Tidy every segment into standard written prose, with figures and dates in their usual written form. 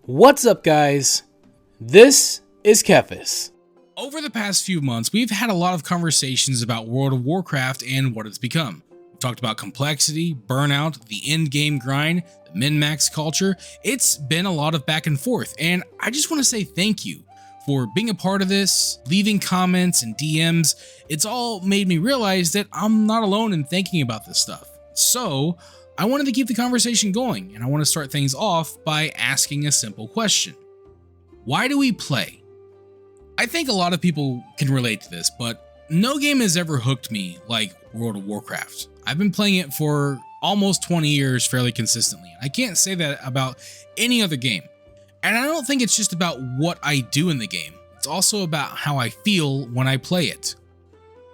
What's up, guys? This is Kephas. Over the past few months, we've had a lot of conversations about World of Warcraft and what it's become. We've talked about complexity, burnout, the end-game grind, the min-max culture. It's been a lot of back and forth, and I just want to say thank you for being a part of this, leaving comments and DMs. It's all made me realize that I'm not alone in thinking about this stuff. So, I wanted to keep the conversation going, and I want to start things off by asking a simple question. Why do we play? I think a lot of people can relate to this, but no game has ever hooked me like World of Warcraft. I've been playing it for almost 20 years fairly consistently. I can't say that about any other game. And I don't think it's just about what I do in the game. It's also about how I feel when I play it.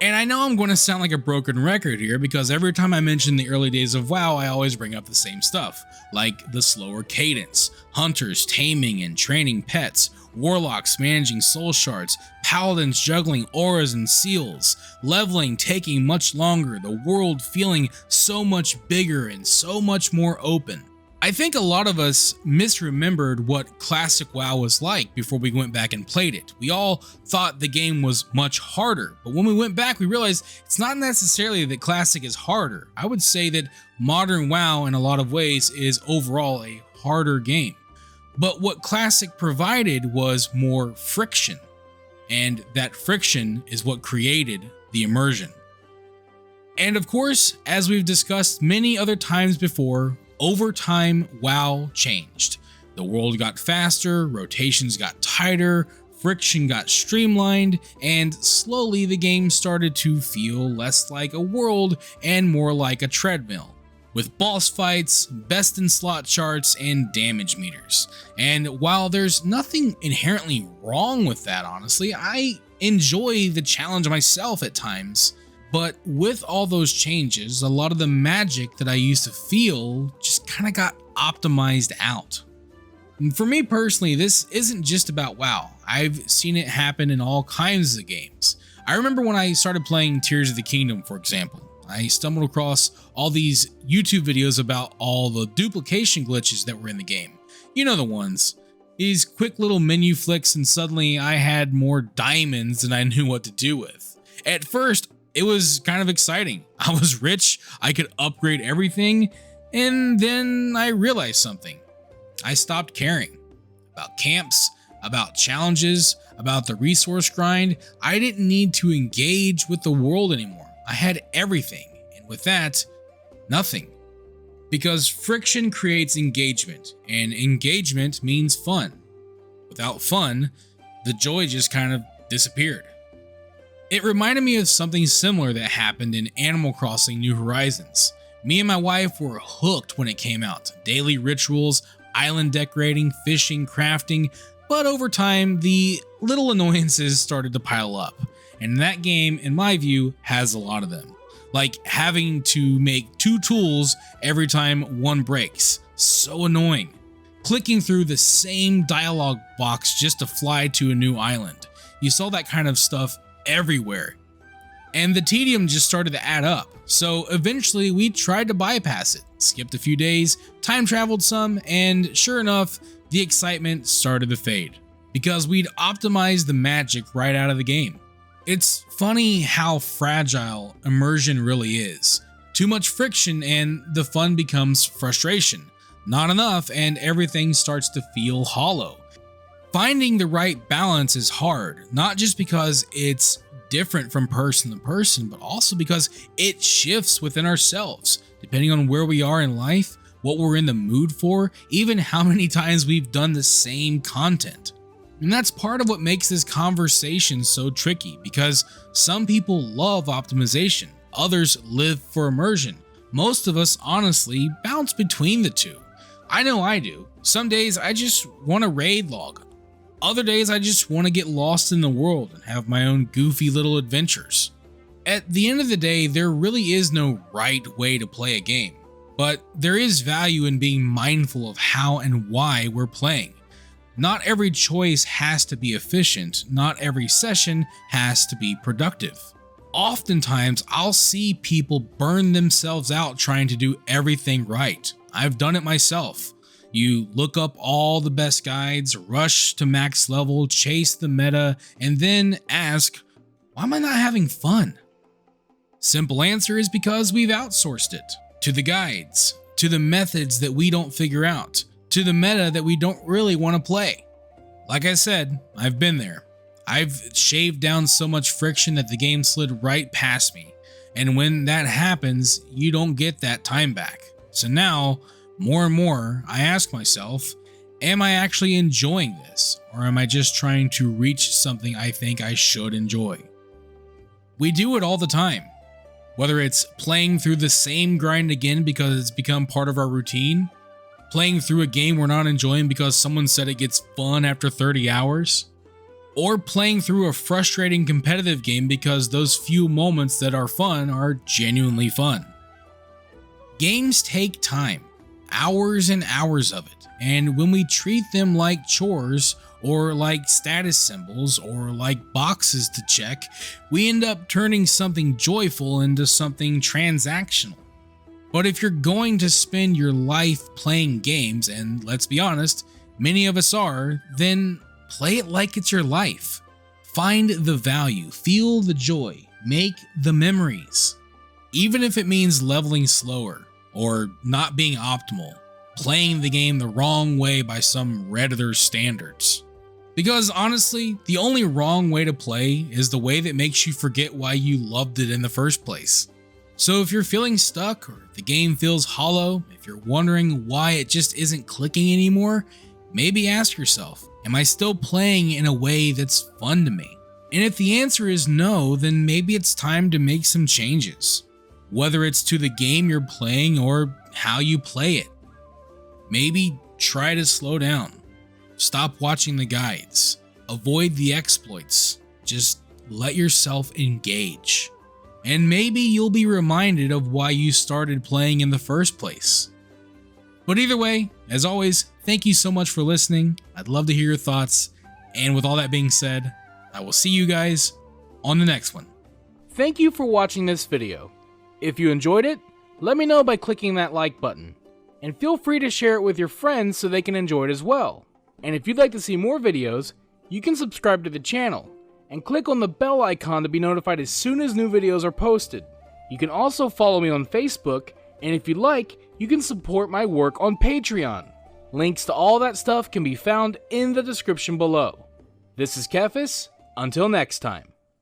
And I know I'm going to sound like a broken record here because every time I mention the early days of WoW, I always bring up the same stuff, like the slower cadence, hunters taming and training pets, warlocks managing soul shards, paladins juggling auras and seals, leveling taking much longer, the world feeling so much bigger and so much more open. I think a lot of us misremembered what classic WoW was like before we went back and played it. We all thought the game was much harder, but when we went back we realized it's not necessarily that classic is harder. I would say that modern WoW in a lot of ways is overall a harder game. But what classic provided was more friction, and that friction is what created the immersion. And of course, as we've discussed many other times before, over time, WoW changed. The world got faster, rotations got tighter, friction got streamlined, and slowly the game started to feel less like a world and more like a treadmill, with boss fights, best in slot charts, and damage meters. And while there's nothing inherently wrong with that, honestly, I enjoy the challenge myself at times. But with all those changes, a lot of the magic that I used to feel just kind of got optimized out. And for me personally, this isn't just about WoW. I've seen it happen in all kinds of games. I remember when I started playing Tears of the Kingdom, for example. I stumbled across all these YouTube videos about all the duplication glitches that were in the game. You know the ones. These quick little menu flicks, and suddenly I had more diamonds than I knew what to do with. At first, it was kind of exciting. I was rich, I could upgrade everything, and then I realized something. I stopped caring about camps, about challenges, about the resource grind. I didn't need to engage with the world anymore. I had everything, and with that, nothing. Because friction creates engagement, and engagement means fun. Without fun, the joy just kind of disappeared. It reminded me of something similar that happened in Animal Crossing New Horizons. Me and my wife were hooked when it came out. Daily rituals, island decorating, fishing, crafting, but over time, the little annoyances started to pile up. And that game, in my view, has a lot of them. Like having to make 2 tools every time one breaks. So annoying. Clicking through the same dialogue box just to fly to a new island. You saw that kind of stuff everywhere. And the tedium just started to add up. So eventually we tried to bypass it. Skipped a few days, time traveled some, and sure enough, the excitement started to fade. Because we'd optimized the magic right out of the game. It's funny how fragile immersion really is. Too much friction and the fun becomes frustration. Not enough and everything starts to feel hollow. Finding the right balance is hard, not just because it's different from person to person, but also because it shifts within ourselves, depending on where we are in life, what we're in the mood for, even how many times we've done the same content. And that's part of what makes this conversation so tricky, because some people love optimization, others live for immersion. Most of us honestly bounce between the two. I know I do. Some days I just want to raid log. Other days I just want to get lost in the world and have my own goofy little adventures. At the end of the day, there really is no right way to play a game, but there is value in being mindful of how and why we're playing. Not every choice has to be efficient, not every session has to be productive. Oftentimes, I'll see people burn themselves out trying to do everything right. I've done it myself. You look up all the best guides, rush to max level, chase the meta, and then ask, why am I not having fun? Simple answer is because we've outsourced it to the guides, to the methods that we don't figure out, to the meta that we don't really want to play. Like I said, I've been there. I've shaved down so much friction that the game slid right past me. And when that happens, you don't get that time back. So now, more and more, I ask myself, am I actually enjoying this? Or am I just trying to reach something I think I should enjoy? We do it all the time. Whether it's playing through the same grind again because it's become part of our routine, playing through a game we're not enjoying because someone said it gets fun after 30 hours, or playing through a frustrating competitive game because those few moments that are fun are genuinely fun. Games take time, hours and hours of it, and when we treat them like chores or like status symbols or like boxes to check, we end up turning something joyful into something transactional. But if you're going to spend your life playing games, and let's be honest, many of us are, then play it like it's your life. Find the value, feel the joy, make the memories. Even if it means leveling slower or not being optimal, playing the game the wrong way by some Redditor standards. Because honestly, the only wrong way to play is the way that makes you forget why you loved it in the first place. So if you're feeling stuck, or if the game feels hollow, if you're wondering why it just isn't clicking anymore, maybe ask yourself, am I still playing in a way that's fun to me? And if the answer is no, then maybe it's time to make some changes. Whether it's to the game you're playing or how you play it. Maybe try to slow down. Stop watching the guides. Avoid the exploits. Just let yourself engage. And maybe you'll be reminded of why you started playing in the first place. But either way, as always, thank you so much for listening. I'd love to hear your thoughts. And with all that being said, I will see you guys on the next one. Thank you for watching this video. If you enjoyed it, let me know by clicking that like button. And feel free to share it with your friends so they can enjoy it as well. And if you'd like to see more videos, you can subscribe to the channel and click on the bell icon to be notified as soon as new videos are posted. You can also follow me on Facebook, and if you'd like, you can support my work on Patreon. Links to all that stuff can be found in the description below. This is Kephas. Until next time.